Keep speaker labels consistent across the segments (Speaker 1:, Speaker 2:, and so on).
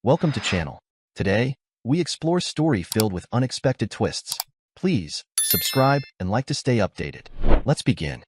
Speaker 1: Welcome to channel. Today, we explore story filled with unexpected twists. Please, subscribe and like to stay updated. Let's begin.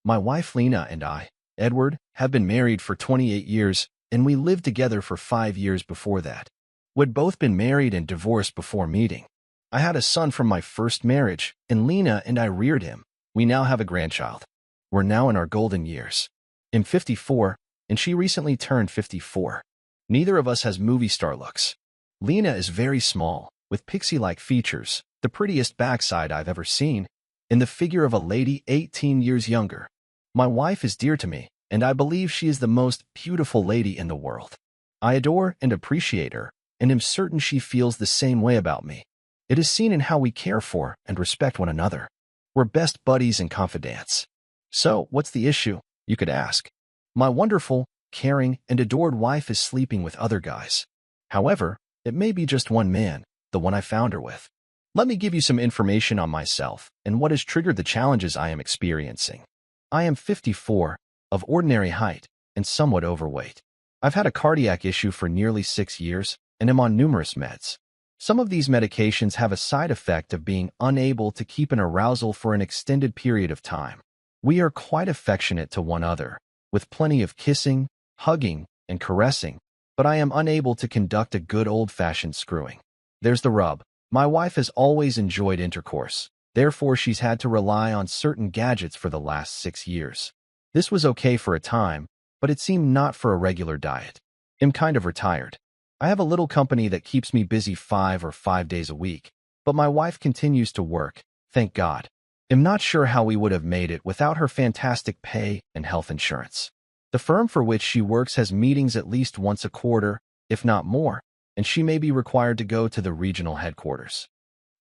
Speaker 1: My wife Lena and I, Edward, have been married for 28 years, and we lived together for 5 years before that. We'd both been married and divorced before meeting. I had a son from my first marriage, and Lena and I reared him. We now have a grandchild. We're now in our golden years. I'm 54, and she recently turned 54. Neither of us has movie star looks. Lena is very small, with pixie-like features, the prettiest backside I've ever seen, and the figure of a lady 18 years younger. My wife is dear to me, and I believe she is the most beautiful lady in the world. I adore and appreciate her, and am certain she feels the same way about me. It is seen in how we care for and respect one another. We're best buddies and confidants. So, what's the issue, you could ask? My wonderful, caring, and adored wife is sleeping with other guys. However, it may be just one man, the one I found her with. Let me give you some information on myself and what has triggered the challenges I am experiencing. I am 54, of ordinary height, and somewhat overweight. I've had a cardiac issue for nearly 6 years and am on numerous meds. Some of these medications have a side effect of being unable to keep an arousal for an extended period of time. We are quite affectionate to one another, with plenty of kissing, hugging, and caressing, but I am unable to conduct a good old-fashioned screwing. There's the rub. My wife has always enjoyed intercourse. Therefore, she's had to rely on certain gadgets for the last 6 years. This was okay for a time, but it seemed not for a regular diet. I'm kind of retired. I have a little company that keeps me busy 5 days a week, but my wife continues to work, thank God. I'm not sure how we would have made it without her fantastic pay and health insurance. The firm for which she works has meetings at least once a quarter, if not more, and she may be required to go to the regional headquarters.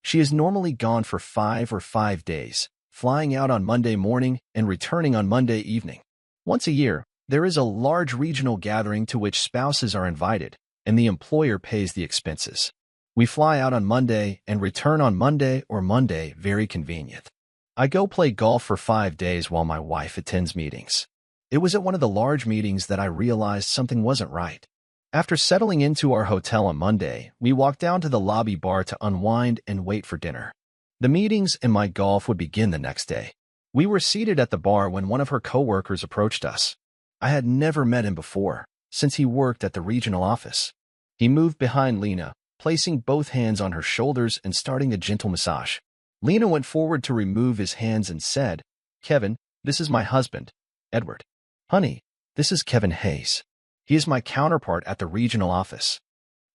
Speaker 1: She is normally gone for 5 days, flying out on Monday morning and returning on Monday evening. Once a year, there is a large regional gathering to which spouses are invited, and the employer pays the expenses. We fly out on Monday and return on Monday or Monday, very convenient. I go play golf for 5 days while my wife attends meetings. It was at one of the large meetings that I realized something wasn't right. After settling into our hotel on Monday, we walked down to the lobby bar to unwind and wait for dinner. The meetings and my golf would begin the next day. We were seated at the bar when one of her coworkers approached us. I had never met him before, since he worked at the regional office. He moved behind Lena, placing both hands on her shoulders and starting a gentle massage. Lena went forward to remove his hands and said, "Kevin, this is my husband, Edward. Honey, this is Kevin Hayes. He is my counterpart at the regional office."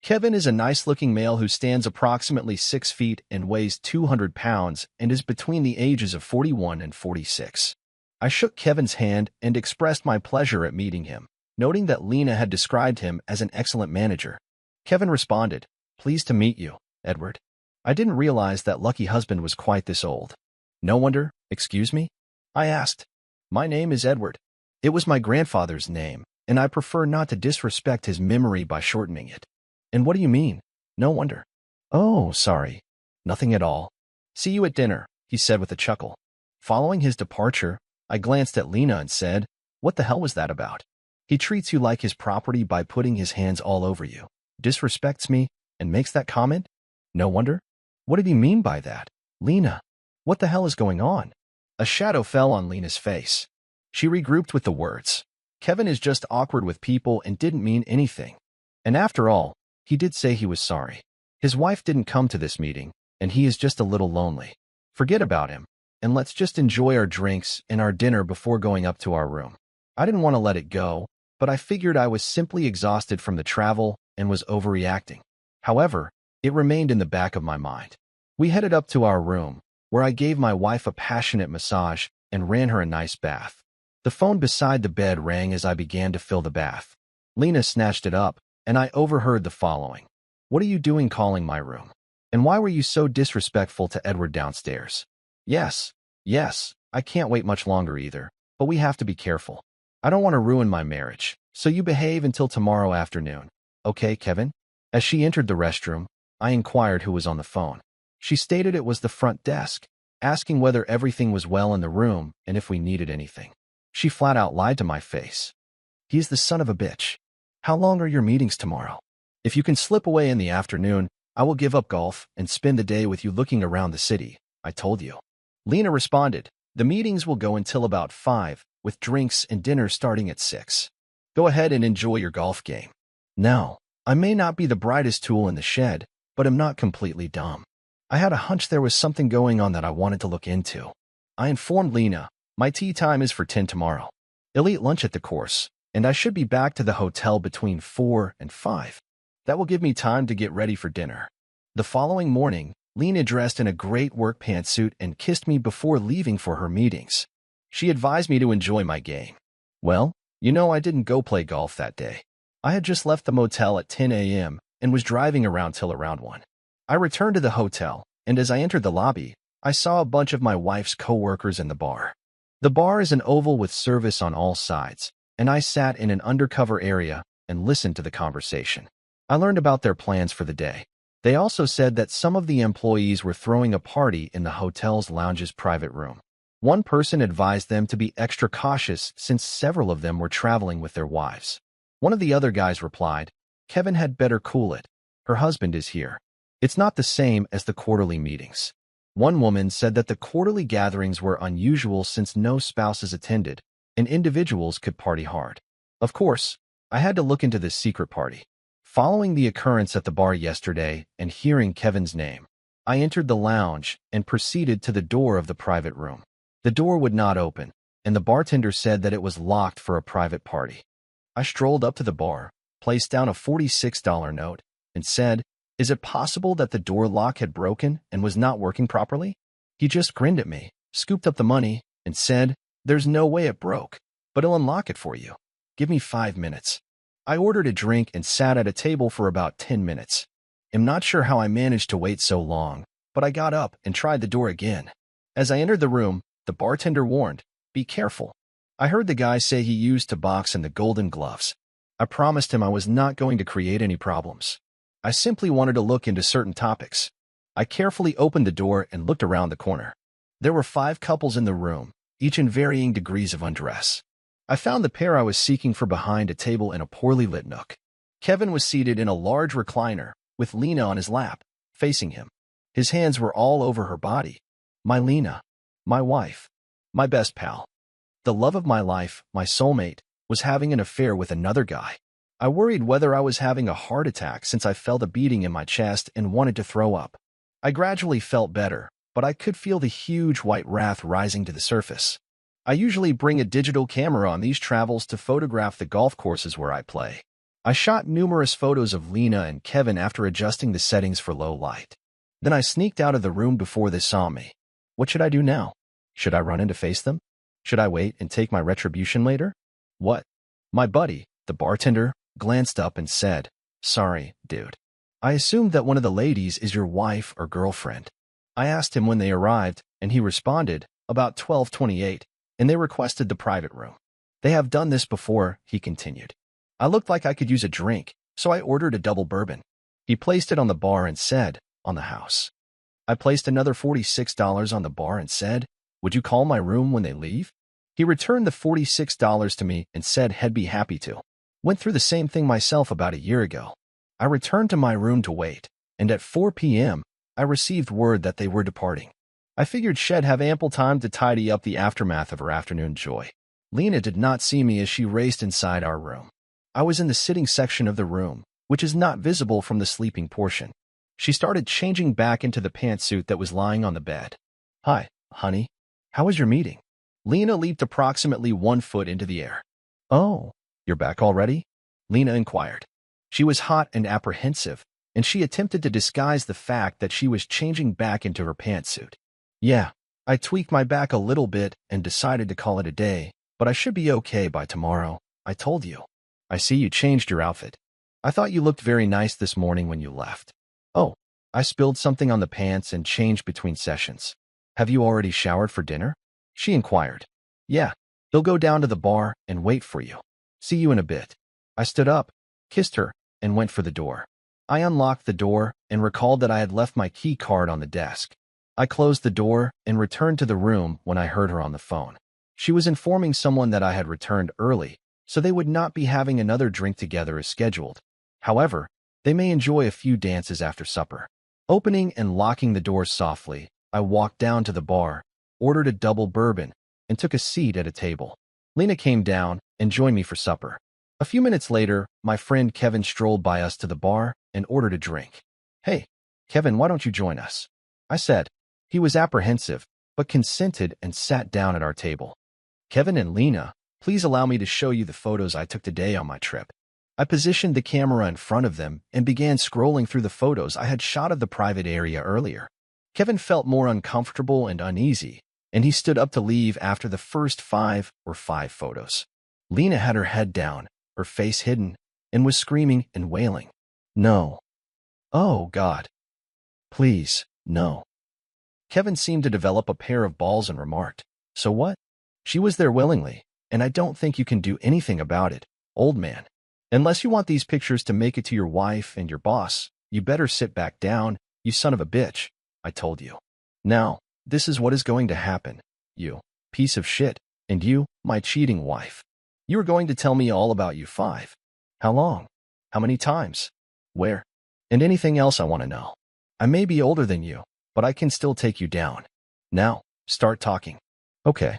Speaker 1: Kevin is a nice-looking male who stands approximately 6 feet and weighs 200 pounds and is between the ages of 41 and 46. I shook Kevin's hand and expressed my pleasure at meeting him, noting that Lena had described him as an excellent manager. Kevin responded, "Pleased to meet you, Edward." I didn't realize that lucky husband was quite this old. "No wonder, excuse me?" I asked. "My name is Edward. It was my grandfather's name, and I prefer not to disrespect his memory by shortening it." "And what do you mean? No wonder." "Oh, sorry. Nothing at all. See you at dinner," he said with a chuckle. Following his departure, I glanced at Lena and said, "What the hell was that about? He treats you like his property by putting his hands all over you, disrespects me, and makes that comment? No wonder. What did he mean by that? Lena, what the hell is going on?" A shadow fell on Lena's face. She regrouped with the words, "Kevin is just awkward with people and didn't mean anything. And after all, he did say he was sorry. His wife didn't come to this meeting, and he is just a little lonely. Forget about him, and let's just enjoy our drinks and our dinner before going up to our room." I didn't want to let it go, but I figured I was simply exhausted from the travel and was overreacting. However, it remained in the back of my mind. We headed up to our room, where I gave my wife a passionate massage and ran her a nice bath. The phone beside the bed rang as I began to fill the bath. Lena snatched it up, and I overheard the following. "What are you doing calling my room? And why were you so disrespectful to Edward downstairs?" Yes, I can't wait much longer either, but we have to be careful. I don't want to ruin my marriage, so you behave until tomorrow afternoon. Okay, Kevin?" As she entered the restroom, I inquired who was on the phone. She stated it was the front desk, asking whether everything was well in the room and if we needed anything. She flat out lied to my face. "He's the son of a bitch. How long are your meetings tomorrow?" If you can slip away in the afternoon, I will give up golf and spend the day with you looking around the city, I told you. Lena responded, the meetings will go until about 5, with drinks and dinner starting at 6. Go ahead and enjoy your golf game. Now, I may not be the brightest tool in the shed, but I'm not completely dumb. I had a hunch there was something going on that I wanted to look into. I informed Lena, my tea time is for 10 tomorrow. I'll eat lunch at the course, and I should be back to the hotel between 4 and 5. That will give me time to get ready for dinner. The following morning, Lena dressed in a great work pantsuit and kissed me before leaving for her meetings. She advised me to enjoy my game. Well, I didn't go play golf that day. I had just left the motel at 10 a.m. and was driving around till around 1. I returned to the hotel, and as I entered the lobby, I saw a bunch of my wife's co-workers in the bar. The bar is an oval with service on all sides, and I sat in an undercover area and listened to the conversation. I learned about their plans for the day. They also said that some of the employees were throwing a party in the hotel's lounge's private room. One person advised them to be extra cautious since several of them were traveling with their wives. One of the other guys replied, Kevin had better cool it. Her husband is here. It's not the same as the quarterly meetings. One woman said that the quarterly gatherings were unusual since no spouses attended, and individuals could party hard. Of course, I had to look into this secret party. Following the occurrence at the bar yesterday and hearing Kevin's name, I entered the lounge and proceeded to the door of the private room. The door would not open, and the bartender said that it was locked for a private party. I strolled up to the bar, placed down a $46 note, and said, is it possible that the door lock had broken and was not working properly? He just grinned at me, scooped up the money, and said, there's no way it broke, but I'll unlock it for you. Give me 5 minutes. I ordered a drink and sat at a table for about 10 minutes. I'm not sure how I managed to wait so long, but I got up and tried the door again. As I entered the room, the bartender warned, be careful. I heard the guy say he used to box in the Golden Gloves. I promised him I was not going to create any problems. I simply wanted to look into certain topics. I carefully opened the door and looked around the corner. There were 5 couples in the room, each in varying degrees of undress. I found the pair I was seeking for behind a table in a poorly lit nook. Kevin was seated in a large recliner, with Lena on his lap, facing him. His hands were all over her body. My Lena, my wife, my best pal. The love of my life, my soulmate, was having an affair with another guy. I worried whether I was having a heart attack since I felt a beating in my chest and wanted to throw up. I gradually felt better, but I could feel the huge white wrath rising to the surface. I usually bring a digital camera on these travels to photograph the golf courses where I play. I shot numerous photos of Lena and Kevin after adjusting the settings for low light. Then I sneaked out of the room before they saw me. What should I do now? Should I run in to face them? Should I wait and take my retribution later? What? My buddy, the bartender, glanced up and said, sorry, dude. I assumed that one of the ladies is your wife or girlfriend. I asked him when they arrived, and he responded, about 12:28, and they requested the private room. They have done this before, he continued. I looked like I could use a drink, so I ordered a double bourbon. He placed it on the bar and said, on the house. I placed another $46 on the bar and said, would you call my room when they leave? He returned the $46 to me and said he'd be happy to. Went through the same thing myself about a year ago. I returned to my room to wait, and at 4 p.m., I received word that they were departing. I figured she'd have ample time to tidy up the aftermath of her afternoon joy. Lena did not see me as she raced inside our room. I was in the sitting section of the room, which is not visible from the sleeping portion. She started changing back into the pantsuit that was lying on the bed. Hi, honey. How was your meeting? Lena leaped approximately 1 foot into the air. Oh, you're back already? Lena inquired. She was hot and apprehensive, and she attempted to disguise the fact that she was changing back into her pantsuit. Yeah, I tweaked my back a little bit and decided to call it a day, but I should be okay by tomorrow, I told you. I see you changed your outfit. I thought you looked very nice this morning when you left. Oh, I spilled something on the pants and changed between sessions. Have you already showered for dinner? She inquired. Yeah, he'll go down to the bar and wait for you. See you in a bit. I stood up, kissed her, and went for the door. I unlocked the door and recalled that I had left my key card on the desk. I closed the door and returned to the room when I heard her on the phone. She was informing someone that I had returned early, so they would not be having another drink together as scheduled. However, They may enjoy a few dances after supper. Opening and locking the doors softly, I walked down to the bar, ordered a double bourbon, and took a seat at a table. Lena came down and joined me for supper. A few minutes later, my friend Kevin strolled by us to the bar and ordered a drink. "Hey, Kevin, why don't you join us?" I said. He was apprehensive, but consented and sat down at our table. "Kevin and Lena, please allow me to show you the photos I took today on my trip." I positioned the camera in front of them and began scrolling through the photos I had shot of the private area earlier. Kevin felt more uncomfortable and uneasy, and he stood up to leave after the first five photos. Lena had her head down, her face hidden, and was screaming and wailing. "No. Oh, God. Please, no." Kevin seemed to develop a pair of balls and remarked, "So what? She was there willingly, and I don't think you can do anything about it, old man. Unless you want these pictures to make it to your wife and your boss, you better sit back down, you son of a bitch," I told you. "Now, this is what is going to happen, you piece of shit, and you, my cheating wife. You are going to tell me all about you five. How long? How many times? Where? And anything else I want to know. I may be older than you, but I can still take you down. Now, start talking." Okay.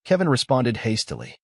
Speaker 1: Kevin responded hastily.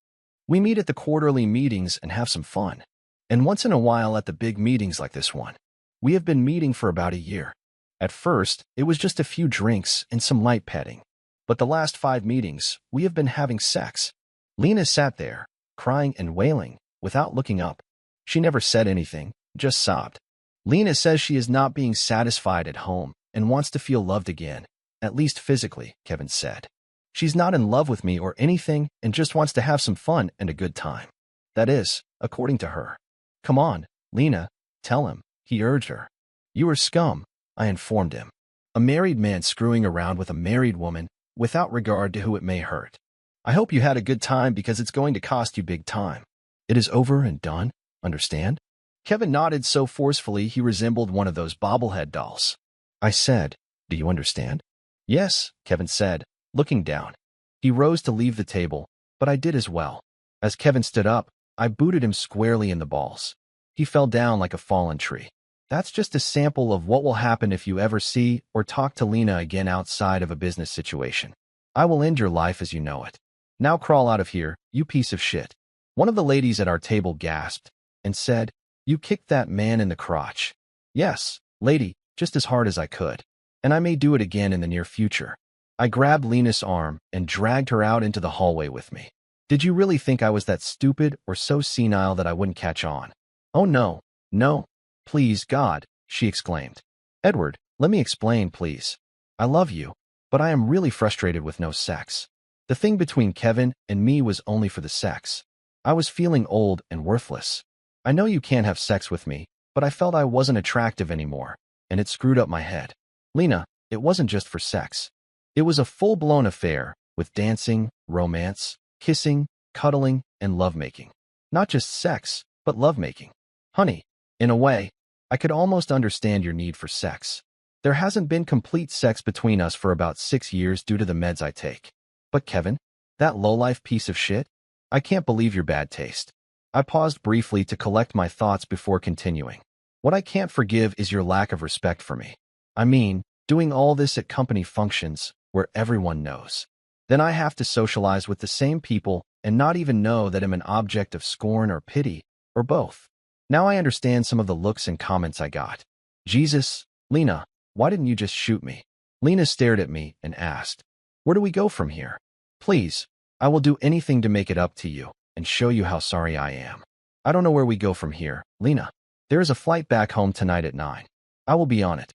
Speaker 1: "We meet at the quarterly meetings and have some fun. And once in a while at the big meetings like this one. We have been meeting for about a year. At first, it was just a few drinks and some light petting. But the last 5 meetings, we have been having sex." Lena sat there, crying and wailing, without looking up. She never said anything, just sobbed. "Lena says she is not being satisfied at home and wants to feel loved again, at least physically," Kevin said. "She's not in love with me or anything and just wants to have some fun and a good time. That is, according to her." "Come on, Lena, tell him," he urged her. "You are scum," I informed him. "A married man screwing around with a married woman without regard to who it may hurt. I hope you had a good time because it's going to cost you big time. It is over and done, understand?" Kevin nodded so forcefully he resembled one of those bobblehead dolls. I said, "Do you understand?" "Yes," Kevin said, looking down. He rose to leave the table, but I did as well. As Kevin stood up, I booted him squarely in the balls. He fell down like a fallen tree. That's just a sample of what will happen if you ever see or talk to Lena again outside of a business situation. I will end your life as you know it. Now crawl out of here, you piece of shit." One of the ladies at our table gasped and said, "You kicked that man in the crotch." "Yes, lady, just as hard as I could. And I may do it again in the near future." I grabbed Lena's arm and dragged her out into the hallway with me. "Did you really think I was that stupid or so senile that I wouldn't catch on?" "Oh no, no. Please, God," she exclaimed. "Edward, let me explain, please. I love you, but I am really frustrated with no sex. The thing between Kevin and me was only for the sex. I was feeling old and worthless. I know you can't have sex with me, but I felt I wasn't attractive anymore, and it screwed up my head. Lena, it wasn't just for sex. It was a full-blown affair, with dancing, romance, kissing, cuddling, and lovemaking. Not just sex, but lovemaking. Honey, in a way, I could almost understand your need for sex. There hasn't been complete sex between us for about 6 years due to the meds I take. But Kevin, that lowlife piece of shit, I can't believe your bad taste." I paused briefly to collect my thoughts before continuing. "What I can't forgive is your lack of respect for me. I mean, doing all this at company functions, where everyone knows. Then I have to socialize with the same people and not even know that I'm an object of scorn or pity, or both. Now I understand some of the looks and comments I got. Jesus, Lena, why didn't you just shoot me?" Lena stared at me and asked, "Where do we go from here? Please, I will do anything to make it up to you and show you how sorry I am." "I don't know where we go from here, Lena. There is a flight back home tonight at 9. I will be on it.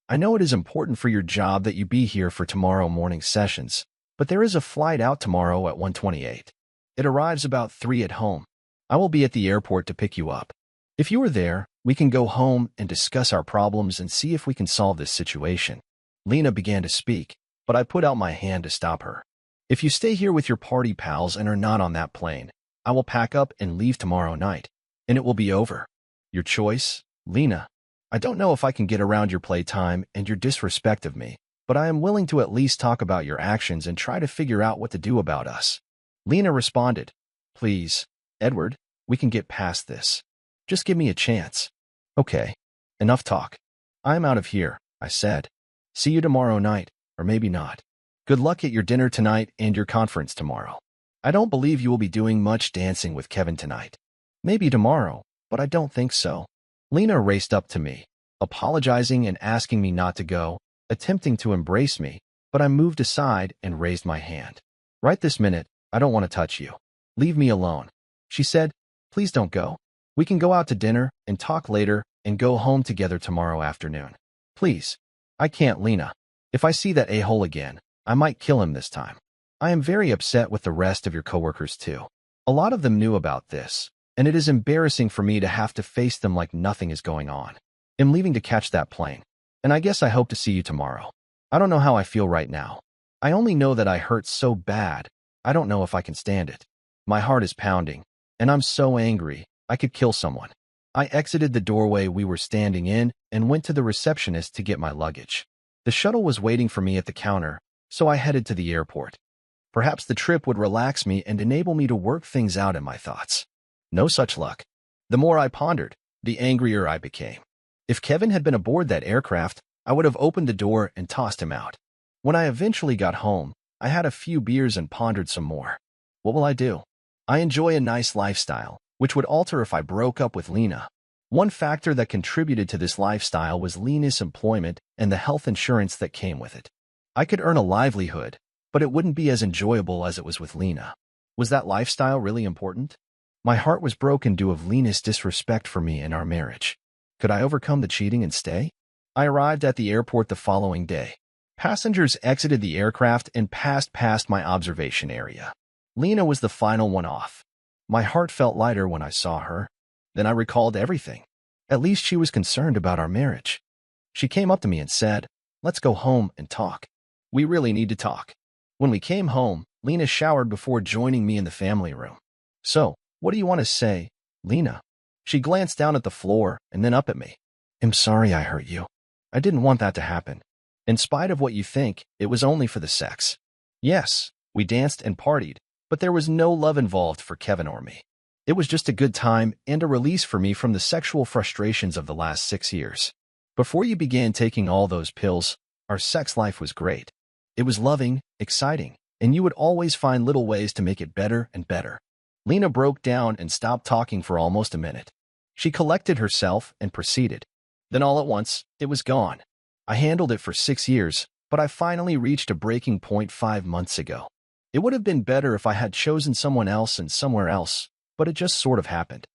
Speaker 1: I know it is important for your job that you be here for tomorrow morning sessions, but there is a flight out tomorrow at 1:28. It arrives about 3 at home. I will be at the airport to pick you up. If you are there, we can go home and discuss our problems and see if we can solve this situation." Lena began to speak, but I put out my hand to stop her. "If you stay here with your party pals and are not on that plane, I will pack up and leave tomorrow night, and it will be over. Your choice, Lena. I don't know if I can get around your playtime and your disrespect of me, but I am willing to at least talk about your actions and try to figure out what to do about us." Lena responded, "Please, Edward, we can get past this. Just give me a chance." Okay, enough talk. I'm out of here, I said. See you tomorrow night, or maybe not. Good luck at your dinner tonight and your conference tomorrow. I don't believe you will be doing much dancing with Kevin tonight. Maybe tomorrow, but I don't think so. Lena raced up to me, apologizing and asking me not to go, attempting to embrace me, but I moved aside and raised my hand. Right this minute, I don't want to touch you. Leave me alone. She said, please don't go. We can go out to dinner and talk later and go home together tomorrow afternoon. Please. I can't, Lena. If I see that a-hole again, I might kill him this time. I am very upset with the rest of your coworkers too. A lot of them knew about this, and it is embarrassing for me to have to face them like nothing is going on. I'm leaving to catch that plane, and I guess I hope to see you tomorrow. I don't know how I feel right now. I only know that I hurt so bad, I don't know if I can stand it. My heart is pounding, and I'm so angry, I could kill someone. I exited the doorway we were standing in and went to the receptionist to get my luggage. The shuttle was waiting for me at the counter, so I headed to the airport. Perhaps the trip would relax me and enable me to work things out in my thoughts. No such luck. The more I pondered, the angrier I became. If Kevin had been aboard that aircraft, I would have opened the door and tossed him out. When I eventually got home, I had a few beers and pondered some more. What will I do? I enjoy a nice lifestyle, which would alter if I broke up with Lena. One factor that contributed to this lifestyle was Lena's employment and the health insurance that came with it. I could earn a livelihood, but it wouldn't be as enjoyable as it was with Lena. Was that lifestyle really important? My heart was broken due of Lena's disrespect for me and our marriage. Could I overcome the cheating and stay? I arrived at the airport the following day. Passengers exited the aircraft and passed past my observation area. Lena was the final one off. My heart felt lighter when I saw her. Then I recalled everything. At least she was concerned about our marriage. She came up to me and said, let's go home and talk. We really need to talk. When we came home, Lena showered before joining me in the family room. So, what do you want to say, Lena? She glanced down at the floor and then up at me. I'm sorry I hurt you. I didn't want that to happen. In spite of what you think, it was only for the sex. Yes, we danced and partied, but there was no love involved for Kevin or me. It was just a good time and a release for me from the sexual frustrations of the last 6 years. Before you began taking all those pills, our sex life was great. It was loving, exciting, and you would always find little ways to make it better and better. Lena broke down and stopped talking for almost a minute. She collected herself and proceeded. Then all at once, it was gone. I handled it for 6 years, but I finally reached a breaking point 5 months ago. It would have been better if I had chosen someone else and somewhere else, but it just sort of happened.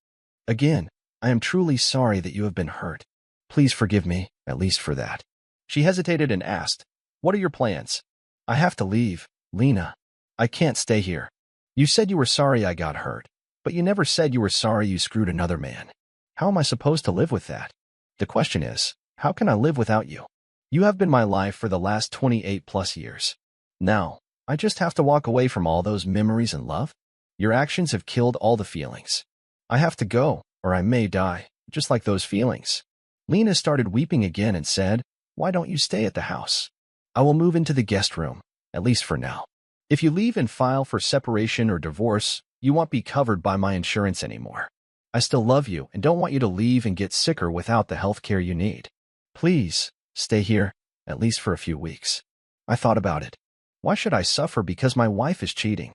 Speaker 1: Again, I am truly sorry that you have been hurt. Please forgive me, at least for that. She hesitated and asked, what are your plans? I have to leave, Lena. I can't stay here. You said you were sorry I got hurt, but you never said you were sorry you screwed another man. How am I supposed to live with that? The question is, how can I live without you? You have been my life for the last 28 plus years. Now, I just have to walk away from all those memories and love? Your actions have killed all the feelings. I have to go, or I may die, just like those feelings. Lena started weeping again and said, why don't you stay at the house? I will move into the guest room, at least for now. If you leave and file for separation or divorce, you won't be covered by my insurance anymore. I still love you and don't want you to leave and get sicker without the health care you need. Please, stay here, at least for a few weeks. I thought about it. Why should I suffer because my wife is cheating?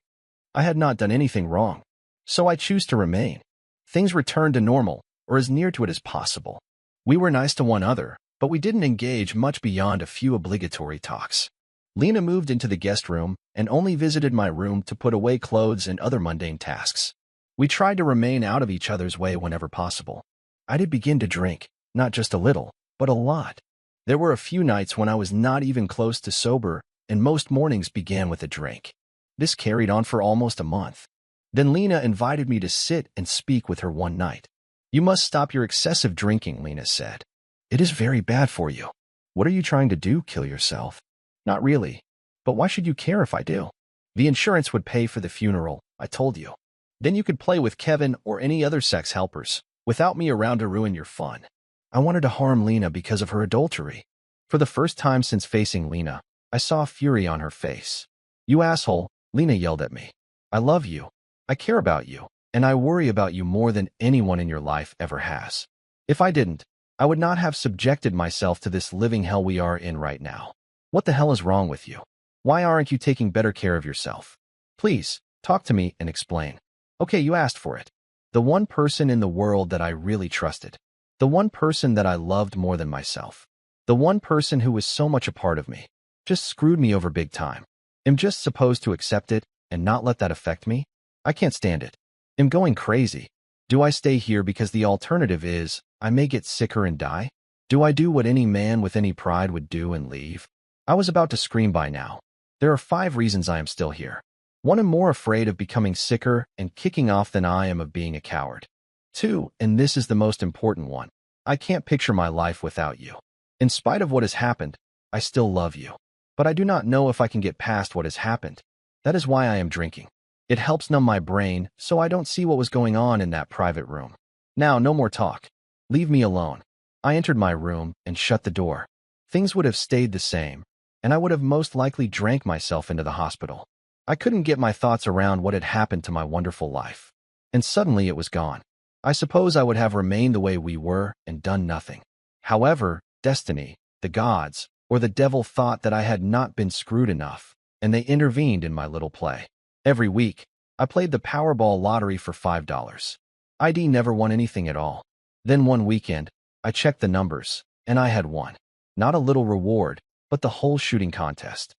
Speaker 1: I had not done anything wrong, so I choose to remain. Things returned to normal, or as near to it as possible. We were nice to one another, but we didn't engage much beyond a few obligatory talks. Lena moved into the guest room and only visited my room to put away clothes and other mundane tasks. We tried to remain out of each other's way whenever possible. I did begin to drink, not just a little, but a lot. There were a few nights when I was not even close to sober, and most mornings began with a drink. This carried on for almost a month. Then Lena invited me to sit and speak with her one night. You must stop your excessive drinking, Lena said. It is very bad for you. What are you trying to do, kill yourself? Not really. But why should you care if I do? The insurance would pay for the funeral, I told you. Then you could play with Kevin or any other sex helpers, without me around to ruin your fun. I wanted to harm Lena because of her adultery. For the first time since facing Lena, I saw fury on her face. You asshole, Lena yelled at me. I love you. I care about you, and I worry about you more than anyone in your life ever has. If I didn't, I would not have subjected myself to this living hell we are in right now. What the hell is wrong with you? Why aren't you taking better care of yourself? Please, talk to me and explain. Okay, you asked for it. The one person in the world that I really trusted. The one person that I loved more than myself. The one person who was so much a part of me. Just screwed me over big time. Am just supposed to accept it and not let that affect me? I can't stand it. Am going crazy. Do I stay here because the alternative is I may get sicker and die? Do I do what any man with any pride would do and leave? I was about to scream by now. There are 5 reasons I am still here. 1, I'm more afraid of becoming sicker and kicking off than I am of being a coward. 2, and this is the most important one, I can't picture my life without you. In spite of what has happened, I still love you. But I do not know if I can get past what has happened. That is why I am drinking. It helps numb my brain so I don't see what was going on in that private room. Now, no more talk. Leave me alone. I entered my room and shut the door. Things would have stayed the same, and I would have most likely drank myself into the hospital. I couldn't get my thoughts around what had happened to my wonderful life. And suddenly it was gone. I suppose I would have remained the way we were and done nothing. However, destiny, the gods, or the devil thought that I had not been screwed enough, and they intervened in my little play. Every week, I played the Powerball lottery for $5. ID never won anything at all. Then one weekend, I checked the numbers, and I had won. Not a little reward, but the whole shooting contest.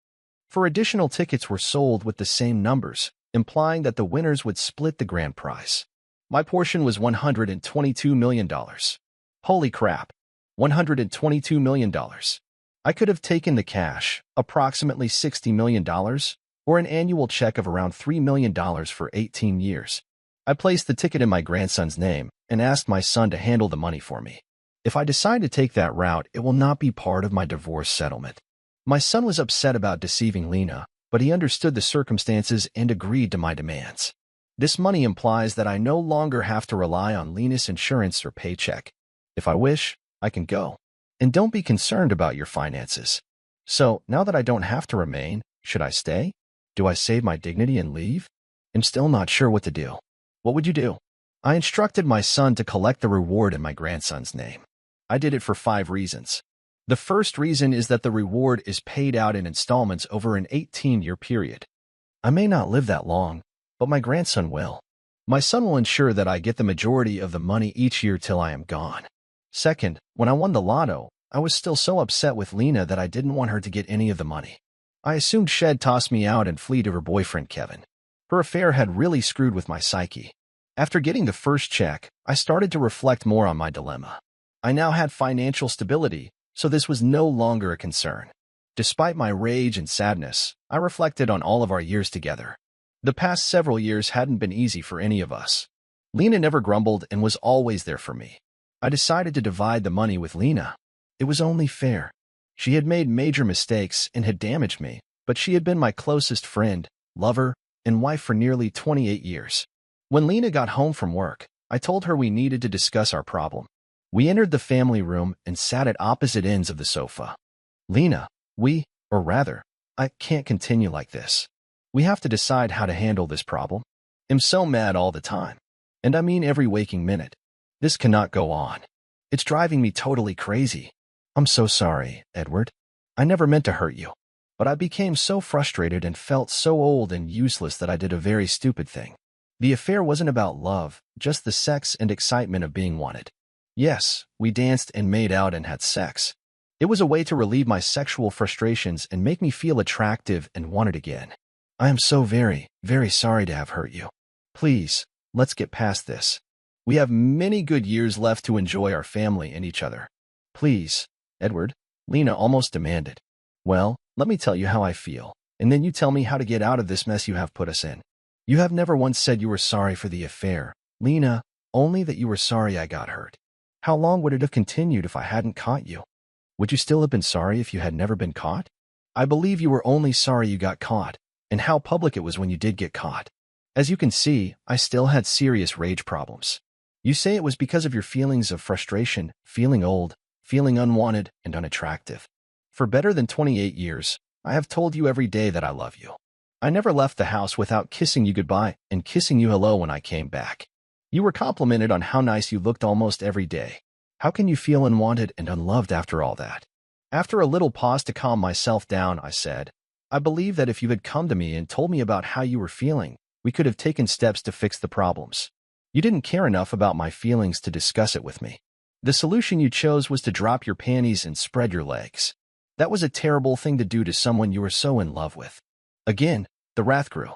Speaker 1: 4 additional tickets were sold with the same numbers, implying that the winners would split the grand prize. My portion was $122 million. Holy crap. $122 million. I could have taken the cash, approximately $60 million, or an annual check of around $3 million for 18 years. I placed the ticket in my grandson's name and asked my son to handle the money for me. If I decide to take that route, it will not be part of my divorce settlement. My son was upset about deceiving Lena, but he understood the circumstances and agreed to my demands. This money implies that I no longer have to rely on Lena's insurance or paycheck. If I wish, I can go. And don't be concerned about your finances. So, now that I don't have to remain, should I stay? Do I save my dignity and leave? I'm still not sure what to do. What would you do? I instructed my son to collect the reward in my grandson's name. I did it for 5 reasons. The first reason is that the reward is paid out in installments over an 18-year period. I may not live that long, but my grandson will. My son will ensure that I get the majority of the money each year till I am gone. Second, when I won the lotto, I was still so upset with Lena that I didn't want her to get any of the money. I assumed she'd toss me out and flee to her boyfriend Kevin. Her affair had really screwed with my psyche. After getting the first check, I started to reflect more on my dilemma. I now had financial stability, so this was no longer a concern. Despite my rage and sadness, I reflected on all of our years together. The past several years hadn't been easy for any of us. Lena never grumbled and was always there for me. I decided to divide the money with Lena. It was only fair. She had made major mistakes and had damaged me, but she had been my closest friend, lover, and wife for nearly 28 years. When Lena got home from work, I told her we needed to discuss our problem. We entered the family room and sat at opposite ends of the sofa. Lena, I can't continue like this. We have to decide how to handle this problem. I'm so mad all the time. And I mean every waking minute. This cannot go on. It's driving me totally crazy. I'm so sorry, Edward. I never meant to hurt you. But I became so frustrated and felt so old and useless that I did a very stupid thing. The affair wasn't about love, just the sex and excitement of being wanted. Yes, we danced and made out and had sex. It was a way to relieve my sexual frustrations and make me feel attractive and wanted again. I am so very, very sorry to have hurt you. Please, let's get past this. We have many good years left to enjoy our family and each other. Please, Edward, Lena almost demanded. Well, let me tell you how I feel, and then you tell me how to get out of this mess you have put us in. You have never once said you were sorry for the affair, Lena, only that you were sorry I got hurt. How long would it have continued if I hadn't caught you? Would you still have been sorry if you had never been caught? I believe you were only sorry you got caught, and how public it was when you did get caught. As you can see, I still had serious rage problems. You say it was because of your feelings of frustration, feeling old, feeling unwanted and unattractive. For better than 28 years, I have told you every day that I love you. I never left the house without kissing you goodbye and kissing you hello when I came back. You were complimented on how nice you looked almost every day. How can you feel unwanted and unloved after all that? After a little pause to calm myself down, I said, I believe that if you had come to me and told me about how you were feeling, we could have taken steps to fix the problems. You didn't care enough about my feelings to discuss it with me. The solution you chose was to drop your panties and spread your legs. That was a terrible thing to do to someone you were so in love with. Again, the wrath grew.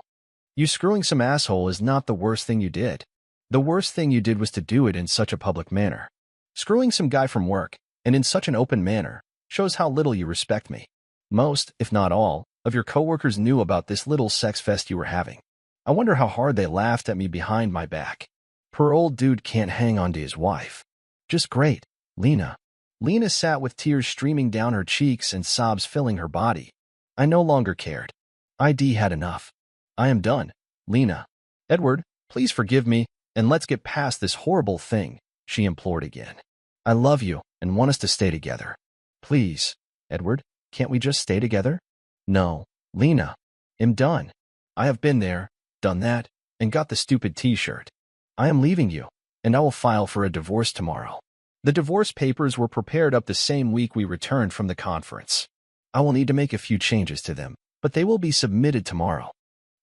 Speaker 1: You screwing some asshole is not the worst thing you did. The worst thing you did was to do it in such a public manner. Screwing some guy from work, and in such an open manner, shows how little you respect me. Most, if not all, of your coworkers knew about this little sex fest you were having. I wonder how hard they laughed at me behind my back. Poor old dude can't hang on to his wife. Just great, Lena. Lena sat with tears streaming down her cheeks and sobs filling her body. I no longer cared. ID had enough. I am done, Lena. Edward, please forgive me, and let's get past this horrible thing, she implored again. I love you and want us to stay together. Please, Edward, can't we just stay together? No, Lena. I'm done. I have been there, done that, and got the stupid t-shirt. I am leaving you, and I will file for a divorce tomorrow. The divorce papers were prepared up the same week we returned from the conference. I will need to make a few changes to them, but they will be submitted tomorrow.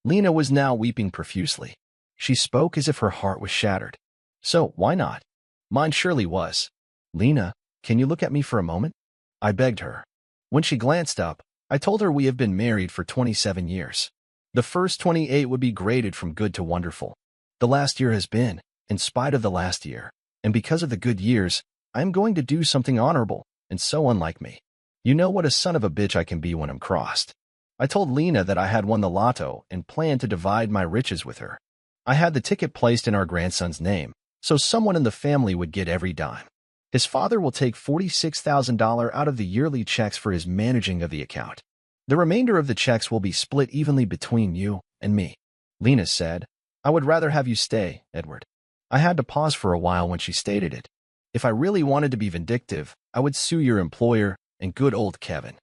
Speaker 1: Lena was now weeping profusely. She spoke as if her heart was shattered. So, why not? Mine surely was. Lena, can you look at me for a moment? I begged her. When she glanced up, I told her we have been married for 27 years. The first 28 would be graded from good to wonderful. The last year has been, in spite of the last year, and because of the good years, I am going to do something honorable and so unlike me. You know what a son of a bitch I can be when I'm crossed. I told Lena that I had won the lotto and planned to divide my riches with her. I had the ticket placed in our grandson's name, so someone in the family would get every dime. His father will take $46,000 out of the yearly checks for his managing of the account. The remainder of the checks will be split evenly between you and me. Lena said, I would rather have you stay, Edward. I had to pause for a while when she stated it. If I really wanted to be vindictive, I would sue your employer and good old Kevin.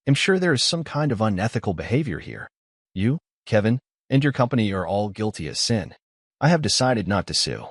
Speaker 1: I'm sure there is some kind of unethical behavior here. You, Kevin, and your company are all guilty as sin. I have decided not to sue.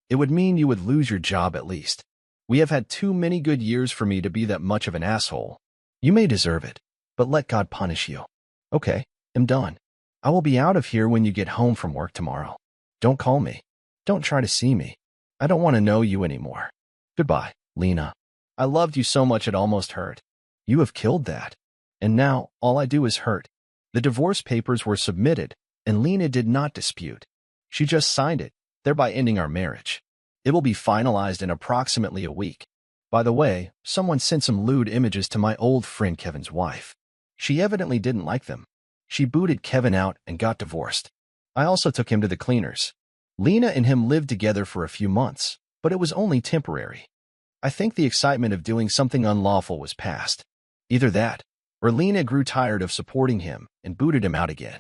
Speaker 1: It would mean you would lose your job at least. We have had too many good years for me to be that much of an asshole. You may deserve it, but let God punish you. Okay, I'm done. I will be out of here when you get home from work tomorrow. Don't call me. Don't try to see me. I don't want to know you anymore. Goodbye, Lena. I loved you so much it almost hurt. You have killed that. And now, all I do is hurt. The divorce papers were submitted, and Lena did not dispute. She just signed it, thereby ending our marriage. It will be finalized in approximately a week. By the way, someone sent some lewd images to my old friend Kevin's wife. She evidently didn't like them. She booted Kevin out and got divorced. I also took him to the cleaners. Lena and him lived together for a few months, but it was only temporary. I think the excitement of doing something unlawful was past. Either that, or Lena grew tired of supporting him and booted him out again.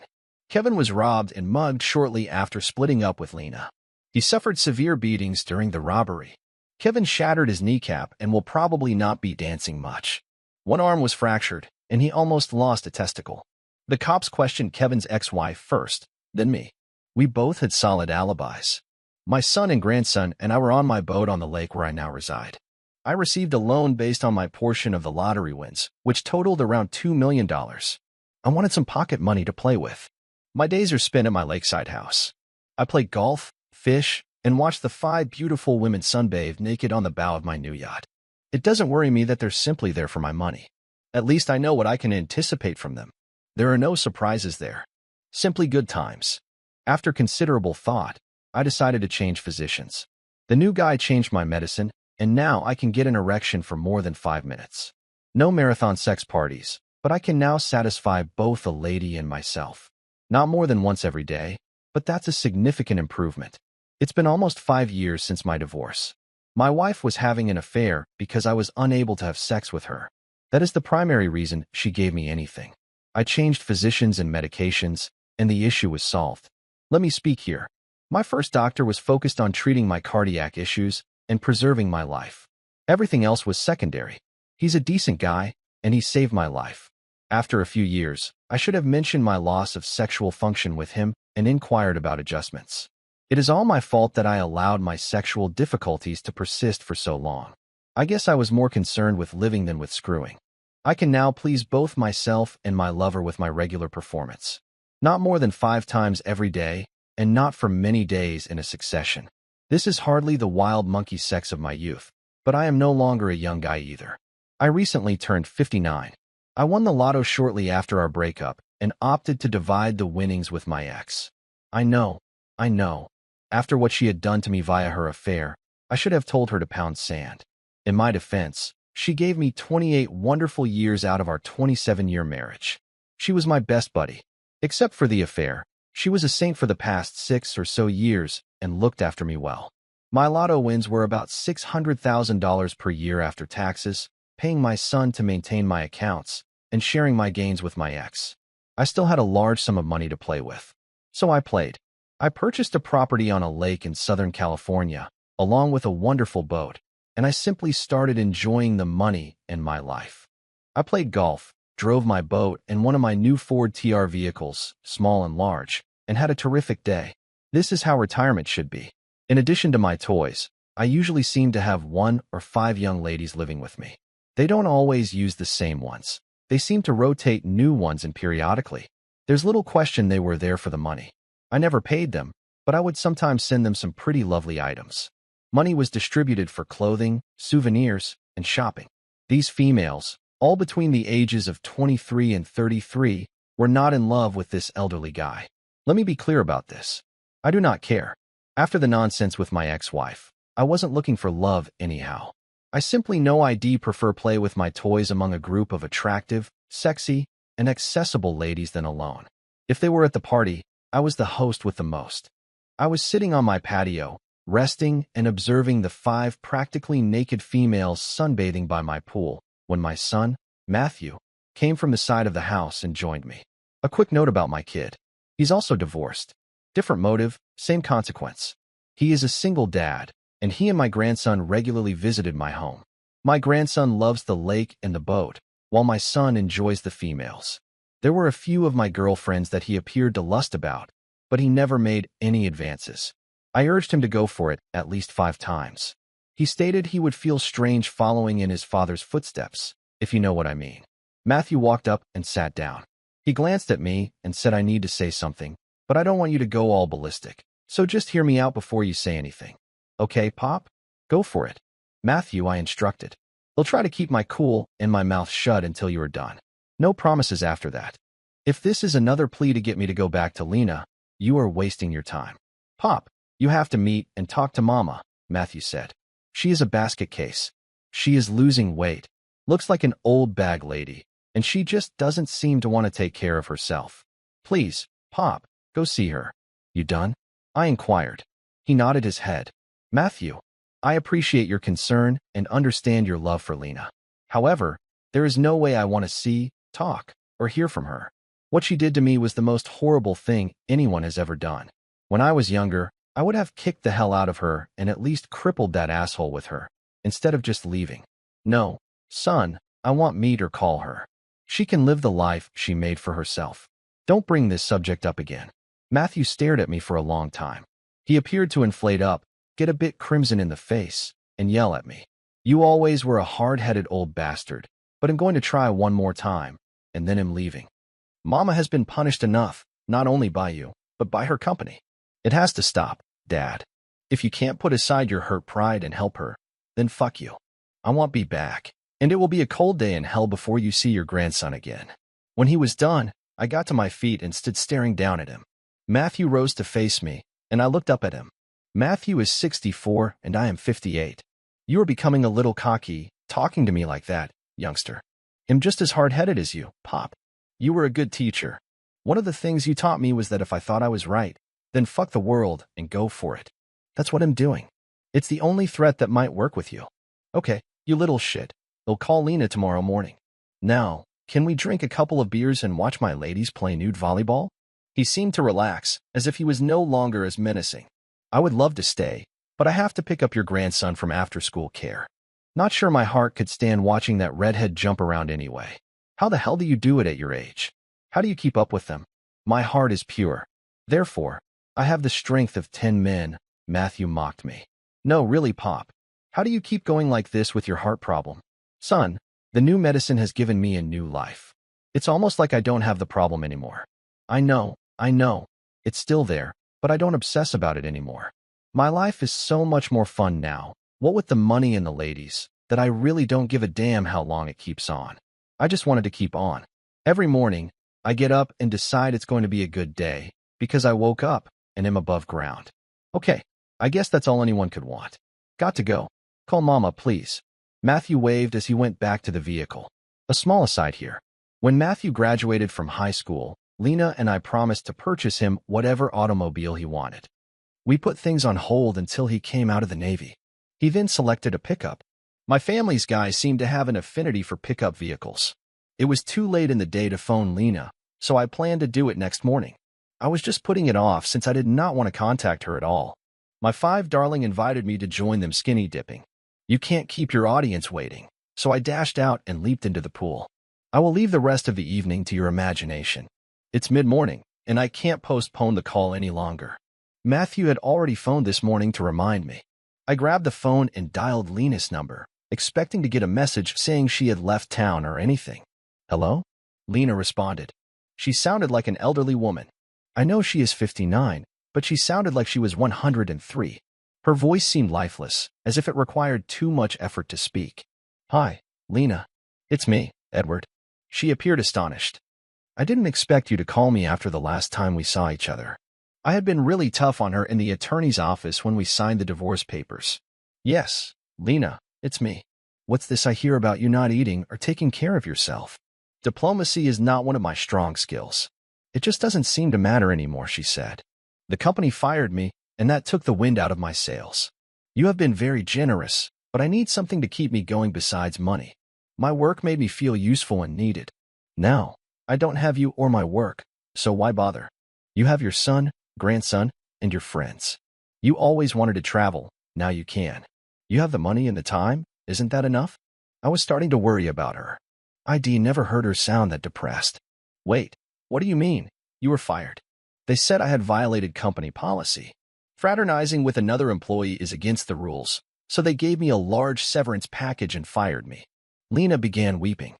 Speaker 1: Kevin was robbed and mugged shortly after splitting up with Lena. He suffered severe beatings during the robbery. Kevin shattered his kneecap and will probably not be dancing much. One arm was fractured, and he almost lost a testicle. The cops questioned Kevin's ex-wife first, then me. We both had solid alibis. My son and grandson and I were on my boat on the lake where I now reside. I received a loan based on my portion of the lottery wins, which totaled around $2 million. I wanted some pocket money to play with. My days are spent at my lakeside house. I play golf, fish, and watch the 5 beautiful women sunbathe naked on the bow of my new yacht. It doesn't worry me that they're simply there for my money. At least I know what I can anticipate from them. There are no surprises there. Simply good times. After considerable thought, I decided to change physicians. The new guy changed my medicine, and now I can get an erection for more than 5 minutes. No marathon sex parties, but I can now satisfy both a lady and myself. Not more than once every day, but that's a significant improvement. It's been almost 5 years since my divorce. My wife was having an affair because I was unable to have sex with her. That is the primary reason she gave me anything. I changed physicians and medications, and the issue was solved. Let me speak here. My first doctor was focused on treating my cardiac issues and preserving my life. Everything else was secondary. He's a decent guy, and he saved my life. After a few years, I should have mentioned my loss of sexual function with him and inquired about adjustments. It is all my fault that I allowed my sexual difficulties to persist for so long. I guess I was more concerned with living than with screwing. I can now please both myself and my lover with my regular performance. Not more than 5 times every day, and not for many days in a succession. This is hardly the wild monkey sex of my youth, but I am no longer a young guy either. I recently turned 59. I won the lotto shortly after our breakup and opted to divide the winnings with my ex. I know. After what she had done to me via her affair, I should have told her to pound sand. In my defense, she gave me 28 wonderful years out of our 27-year marriage. She was my best buddy. Except for the affair, she was a saint for the past 6 or so years and looked after me well. My lotto wins were about $600,000 per year after taxes, paying my son to maintain my accounts, and sharing my gains with my ex. I still had a large sum of money to play with. So I played. I purchased a property on a lake in Southern California, along with a wonderful boat, and I simply started enjoying the money and my life. I played golf, drove my boat and one of my new Ford TR vehicles, small and large, and had a terrific day. This is how retirement should be. In addition to my toys, I usually seem to have 1 or 5 young ladies living with me. They don't always use the same ones. They seem to rotate new ones and periodically. There's little question they were there for the money. I never paid them, but I would sometimes send them some pretty lovely items. Money was distributed for clothing, souvenirs, and shopping. These females, all between the ages of 23 and 33, were not in love with this elderly guy. Let me be clear about this. I do not care. After the nonsense with my ex-wife, I wasn't looking for love anyhow. I simply know I'd prefer play with my toys among a group of attractive, sexy, and accessible ladies than alone. If they were at the party, I was the host with the most. I was sitting on my patio, resting and observing the 5 practically naked females sunbathing by my pool, when my son, Matthew, came from the side of the house and joined me. A quick note about my kid. He's also divorced. Different motive, same consequence. He is a single dad, and he and my grandson regularly visited my home. My grandson loves the lake and the boat, while my son enjoys the females. There were a few of my girlfriends that he appeared to lust about, but he never made any advances. I urged him to go for it at least 5 times. He stated he would feel strange following in his father's footsteps, if you know what I mean. Matthew walked up and sat down. He glanced at me and said I need to say something, but I don't want you to go all ballistic, so just hear me out before you say anything. Okay, Pop? Go for it. Matthew, I instructed. I'll try to keep my cool and my mouth shut until you are done. No promises after that. If this is another plea to get me to go back to Lena, you are wasting your time. Pop, you have to meet and talk to Mama, Matthew said. She is a basket case. She is losing weight, looks like an old bag lady, and she just doesn't seem to want to take care of herself. Please, Pop, go see her. You done? I inquired. He nodded his head. Matthew, I appreciate your concern and understand your love for Lena. However, there is no way I want to see, talk, or hear from her. What she did to me was the most horrible thing anyone has ever done. When I was younger, I would have kicked the hell out of her and at least crippled that asshole with her, instead of just leaving. No, son, I want meet or call her. She can live the life she made for herself. Don't bring this subject up again. Matthew stared at me for a long time. He appeared to inflate up, get a bit crimson in the face, and yell at me. You always were a hard-headed old bastard, but I'm going to try one more time, and then I'm leaving. Mama has been punished enough, not only by you, but by her company. It has to stop, Dad. If you can't put aside your hurt pride and help her, then fuck you. I won't be back, and it will be a cold day in hell before you see your grandson again. When he was done, I got to my feet and stood staring down at him. Matthew rose to face me, and I looked up at him. Matthew is 64, and I am 58. You are becoming a little cocky, talking to me like that, youngster. I'm just as hard-headed as you, Pop. You were a good teacher. One of the things you taught me was that if I thought I was right, then fuck the world and go for it. That's what I'm doing. It's the only threat that might work with you. Okay, you little shit. I'll call Lena tomorrow morning. Now, can we drink a couple of beers and watch my ladies play nude volleyball? He seemed to relax, as if he was no longer as menacing. I would love to stay, but I have to pick up your grandson from after-school care. Not sure my heart could stand watching that redhead jump around anyway. How the hell do you do it at your age? How do you keep up with them? My heart is pure. Therefore, I have the strength of 10 men, Matthew mocked me. No, really, Pop. How do you keep going like this with your heart problem? Son, the new medicine has given me a new life. It's almost like I don't have the problem anymore. I know. It's still there, but I don't obsess about it anymore. My life is so much more fun now, what with the money and the ladies, that I really don't give a damn how long it keeps on. I just wanted to keep on. Every morning, I get up and decide it's going to be a good day, because I woke up and am above ground. Okay, I guess that's all anyone could want. Got to go. Call Mama, please. Matthew waved as he went back to the vehicle. A small aside here. When Matthew graduated from high school, Lena and I promised to purchase him whatever automobile he wanted. We put things on hold until he came out of the Navy. He then selected a pickup. My family's guys seemed to have an affinity for pickup vehicles. It was too late in the day to phone Lena, so I planned to do it next morning. I was just putting it off since I did not want to contact her at all. My five darling invited me to join them skinny dipping. You can't keep your audience waiting, so I dashed out and leaped into the pool. I will leave the rest of the evening to your imagination. It's mid-morning, and I can't postpone the call any longer. Matthew had already phoned this morning to remind me. I grabbed the phone and dialed Lena's number, expecting to get a message saying she had left town or anything. Hello? Lena responded. She sounded like an elderly woman. I know she is 59, but she sounded like she was 103. Her voice seemed lifeless, as if it required too much effort to speak. Hi, Lena. It's me, Edward. She appeared astonished. I didn't expect you to call me after the last time we saw each other. I had been really tough on her in the attorney's office when we signed the divorce papers. Yes, Lena, it's me. What's this I hear about you not eating or taking care of yourself? Diplomacy is not one of my strong skills. It just doesn't seem to matter anymore, she said. The company fired me, and that took the wind out of my sails. You have been very generous, but I need something to keep me going besides money. My work made me feel useful and needed. Now, I don't have you or my work, so why bother? You have your son, grandson, and your friends. You always wanted to travel, now you can. You have the money and the time, isn't that enough? I was starting to worry about her. ID never heard her sound that depressed. Wait, what do you mean? You were fired. They said I had violated company policy. Fraternizing with another employee is against the rules, so they gave me a large severance package and fired me. Lena began weeping.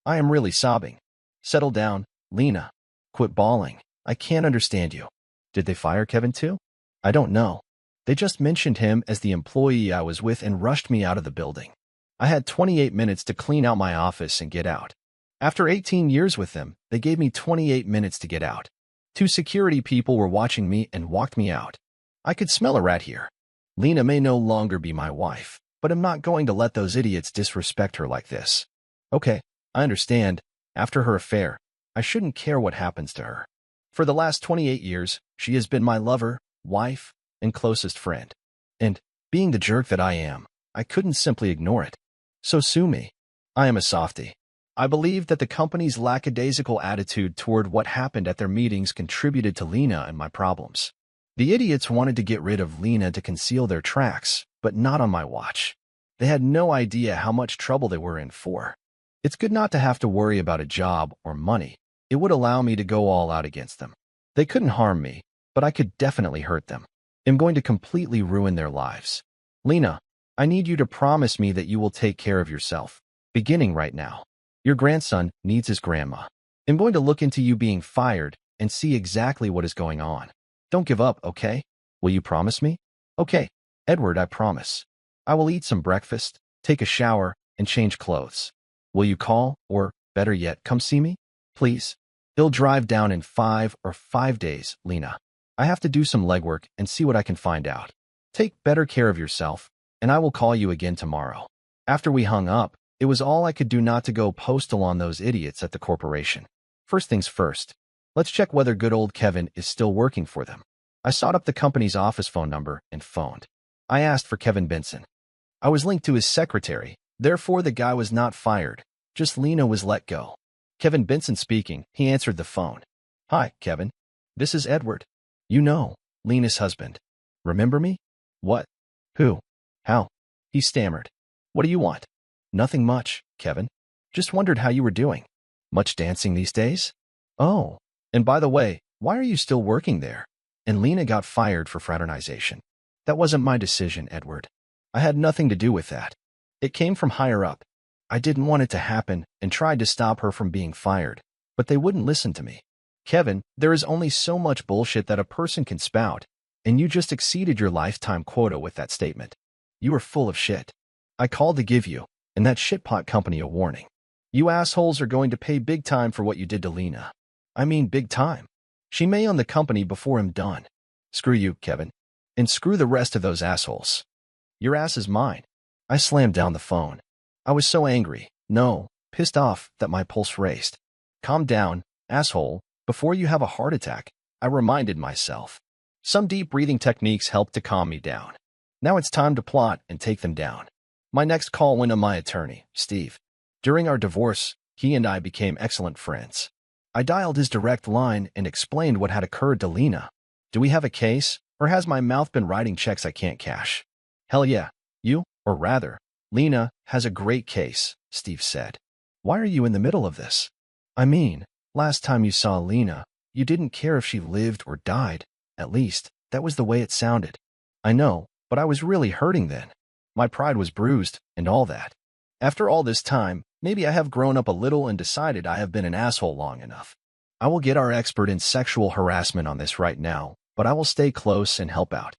Speaker 1: I am really sobbing. Settle down, Lena. Quit bawling. I can't understand you. Did they fire Kevin too? I don't know. They just mentioned him as the employee I was with and rushed me out of the building. I had 28 minutes to clean out my office and get out. After 18 years with them, they gave me 28 minutes to get out. 2 security people were watching me and walked me out. I could smell a rat here. Lena may no longer be my wife, but I'm not going to let those idiots disrespect her like this. Okay, I understand. After her affair, I shouldn't care what happens to her. For the last 28 years, she has been my lover, wife, and closest friend. And, being the jerk that I am, I couldn't simply ignore it. So sue me. I am a softie. I believe that the company's lackadaisical attitude toward what happened at their meetings contributed to Lena and my problems. The idiots wanted to get rid of Lena to conceal their tracks, but not on my watch. They had no idea how much trouble they were in for. It's good not to have to worry about a job or money. It would allow me to go all out against them. They couldn't harm me, but I could definitely hurt them. I'm going to completely ruin their lives. Lena, I need you to promise me that you will take care of yourself, beginning right now. Your grandson needs his grandma. I'm going to look into you being fired and see exactly what is going on. Don't give up, okay? Will you promise me? Okay, Edward, I promise. I will eat some breakfast, take a shower, and change clothes. Will you call, or, better yet, come see me? Please. He'll drive down in 5 days, Lena. I have to do some legwork and see what I can find out. Take better care of yourself, and I will call you again tomorrow. After we hung up, it was all I could do not to go postal on those idiots at the corporation. First things first. Let's check whether good old Kevin is still working for them. I sought up the company's office phone number and phoned. I asked for Kevin Benson. I was linked to his secretary, therefore the guy was not fired, just Lena was let go. Kevin Benson speaking, he answered the phone. Hi, Kevin. This is Edward. You know, Lena's husband. Remember me? What? Who? How? He stammered. What do you want? Nothing much, Kevin. Just wondered how you were doing. Much dancing these days? Oh, and by the way, why are you still working there? And Lena got fired for fraternization. That wasn't my decision, Edward. I had nothing to do with that. It came from higher up. I didn't want it to happen and tried to stop her from being fired, but they wouldn't listen to me. Kevin, there is only so much bullshit that a person can spout, and you just exceeded your lifetime quota with that statement. You are full of shit. I called to give you, and that shitpot company a warning. You assholes are going to pay big time for what you did to Lena. I mean big time. She may own the company before I'm done. Screw you, Kevin. And screw the rest of those assholes. Your ass is mine. I slammed down the phone. I was so angry, no, pissed off that my pulse raced. Calm down, asshole, before you have a heart attack, I reminded myself. Some deep breathing techniques helped to calm me down. Now it's time to plot and take them down. My next call went to my attorney, Steve. During our divorce, he and I became excellent friends. I dialed his direct line and explained what had occurred to Lena. Do we have a case, or has my mouth been writing checks I can't cash? Hell yeah, you, or rather, Lena, has a great case, Steve said. Why are you in the middle of this? I mean, last time you saw Lena, you didn't care if she lived or died. At least, that was the way it sounded. I know, but I was really hurting then. My pride was bruised, and all that. After all this time, maybe I have grown up a little and decided I have been an asshole long enough. I will get our expert in sexual harassment on this right now, but I will stay close and help out.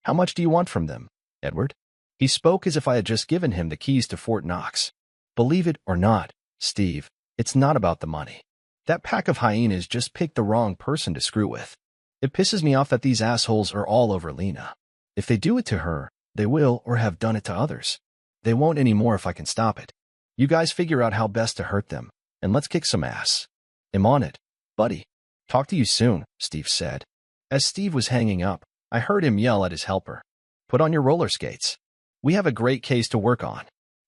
Speaker 1: How much do you want from them, Edward? He spoke as if I had just given him the keys to Fort Knox. Believe it or not, Steve, it's not about the money. That pack of hyenas just picked the wrong person to screw with. It pisses me off that these assholes are all over Lena. If they do it to her, they will or have done it to others. They won't anymore if I can stop it. You guys figure out how best to hurt them, and let's kick some ass. I'm on it, buddy. Talk to you soon, Steve said. As Steve was hanging up, I heard him yell at his helper. Put on your roller skates. We have a great case to work on.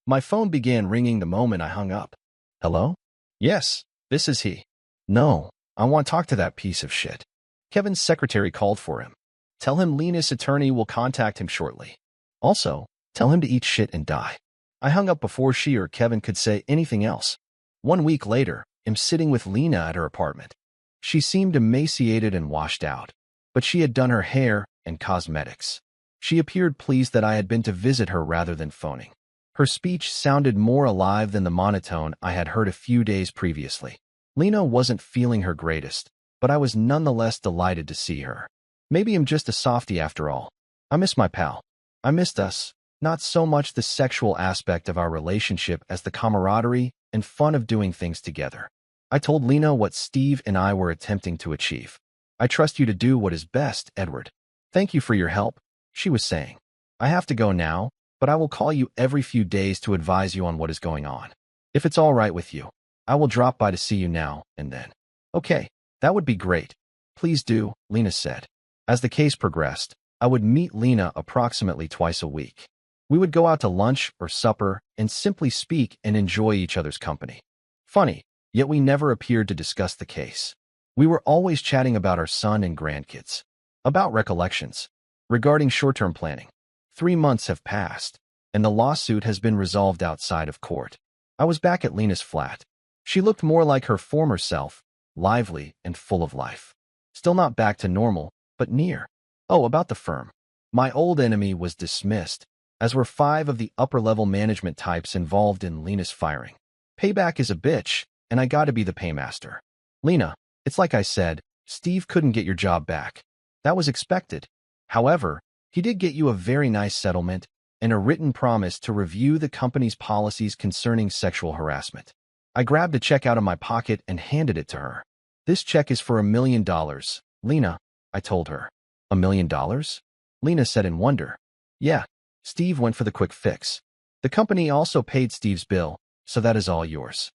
Speaker 1: My phone began ringing the moment I hung up. Hello? Yes, this is he. No, I want to talk to that piece of shit. Kevin's secretary called for him. Tell him Lena's attorney will contact him shortly. Also, tell him to eat shit and die. I hung up before she or Kevin could say anything else. 1 week later, I'm sitting with Lena at her apartment. She seemed emaciated and washed out, but she had done her hair and cosmetics. She appeared pleased that I had been to visit her rather than phoning. Her speech sounded more alive than the monotone I had heard a few days previously. Lena wasn't feeling her greatest, but I was nonetheless delighted to see her. Maybe I'm just a softie after all. I miss my pal. I missed us, not so much the sexual aspect of our relationship as the camaraderie and fun of doing things together. I told Lena what Steve and I were attempting to achieve. I trust you to do what is best, Edward. Thank you for your help, she was saying. I have to go now, but I will call you every few days to advise you on what is going on. If it's all right with you, I will drop by to see you now and then. Okay, that would be great. Please do, Lena said. As the case progressed, I would meet Lena approximately twice a week. We would go out to lunch or supper and simply speak and enjoy each other's company. Funny, yet we never appeared to discuss the case. We were always chatting about our son and grandkids, about recollections, regarding short-term planning. 3 months have passed, and the lawsuit has been resolved outside of court. I was back at Lena's flat. She looked more like her former self, lively and full of life. Still not back to normal, but near. Oh, about the firm. My old enemy was dismissed, as were 5 of the upper-level management types involved in Lena's firing. Payback is a bitch, and I gotta be the paymaster. Lena, it's like I said, Steve couldn't get your job back. That was expected. However, he did get you a very nice settlement and a written promise to review the company's policies concerning sexual harassment. I grabbed a check out of my pocket and handed it to her. This check is for $1 million, Lena, I told her. $1 million? Lena said in wonder. Yeah, Steve went for the quick fix. The company also paid Steve's bill, so that is all yours.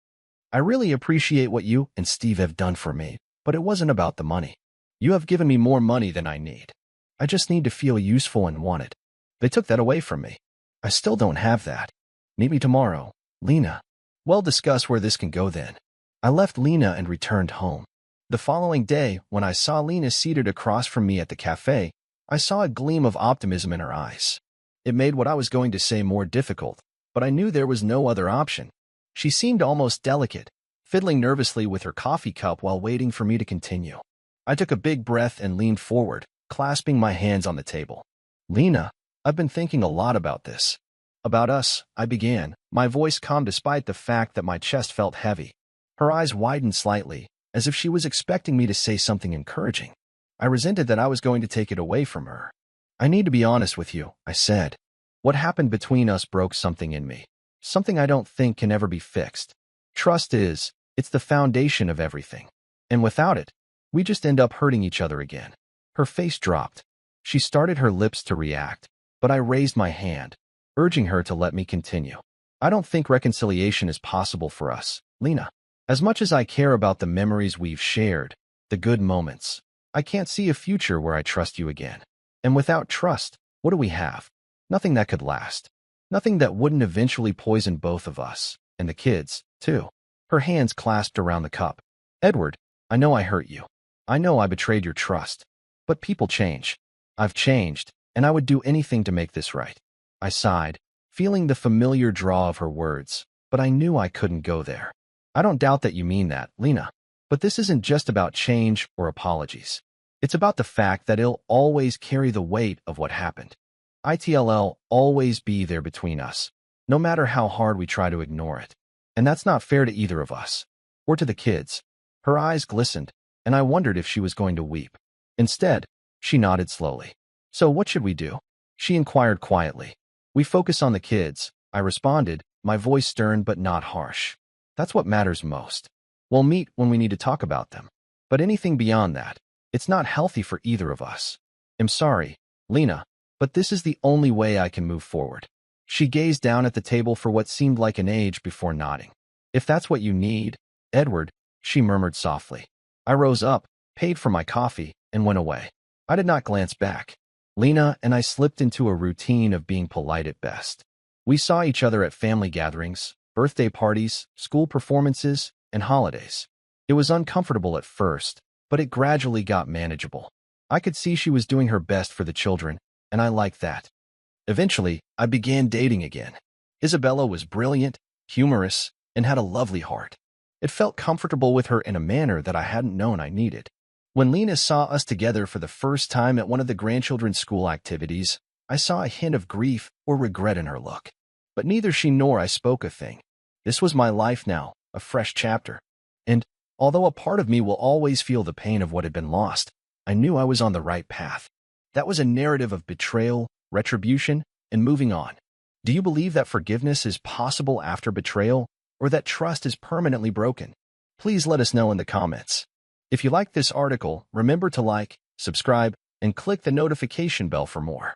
Speaker 1: I really appreciate what you and Steve have done for me, but it wasn't about the money. You have given me more money than I need. I just need to feel useful and wanted. They took that away from me. I still don't have that. Meet me tomorrow, Lena. We'll discuss where this can go then. I left Lena and returned home. The following day, when I saw Lena seated across from me at the cafe, I saw a gleam of optimism in her eyes. It made what I was going to say more difficult, but I knew there was no other option. She seemed almost delicate, fiddling nervously with her coffee cup while waiting for me to continue. I took a big breath and leaned forward, clasping my hands on the table. Lena, I've been thinking a lot about this. About us, I began, my voice calm despite the fact that my chest felt heavy. Her eyes widened slightly, as if she was expecting me to say something encouraging. I resented that I was going to take it away from her. I need to be honest with you, I said. What happened between us broke something in me. Something I don't think can ever be fixed. Trust is, it's the foundation of everything. And without it, we just end up hurting each other again. Her face dropped. She started her lips to react, but I raised my hand, urging her to let me continue. I don't think reconciliation is possible for us, Lena. As much as I care about the memories we've shared, the good moments, I can't see a future where I trust you again. And without trust, what do we have? Nothing that could last. Nothing that wouldn't eventually poison both of us, and the kids, too. Her hands clasped around the cup. Edward, I know I hurt you. I know I betrayed your trust. But people change. I've changed, and I would do anything to make this right. I sighed, feeling the familiar draw of her words, but I knew I couldn't go there. I don't doubt that you mean that, Lena. But this isn't just about change or apologies. It's about the fact that it'll always carry the weight of what happened. It'll always be there between us, no matter how hard we try to ignore it. And that's not fair to either of us, or to the kids. Her eyes glistened, and I wondered if she was going to weep. Instead, she nodded slowly. So what should we do? She inquired quietly. We focus on the kids, I responded, my voice stern but not harsh. That's what matters most. We'll meet when we need to talk about them. But anything beyond that, it's not healthy for either of us. I'm sorry, Lena, but this is the only way I can move forward. She gazed down at the table for what seemed like an age before nodding. If that's what you need, Edward, she murmured softly. I rose up, paid for my coffee, and went away. I did not glance back. Lena and I slipped into a routine of being polite at best. We saw each other at family gatherings, birthday parties, school performances, and holidays. It was uncomfortable at first, but it gradually got manageable. I could see she was doing her best for the children, and I liked that. Eventually, I began dating again. Isabella was brilliant, humorous, and had a lovely heart. It felt comfortable with her in a manner that I hadn't known I needed. When Lena saw us together for the first time at one of the grandchildren's school activities, I saw a hint of grief or regret in her look. But neither she nor I spoke a thing. This was my life now, a fresh chapter. And, although a part of me will always feel the pain of what had been lost, I knew I was on the right path. That was a narrative of betrayal, retribution, and moving on. Do you believe that forgiveness is possible after betrayal, or that trust is permanently broken? Please let us know in the comments. If you liked this article, remember to like, subscribe, and click the notification bell for more.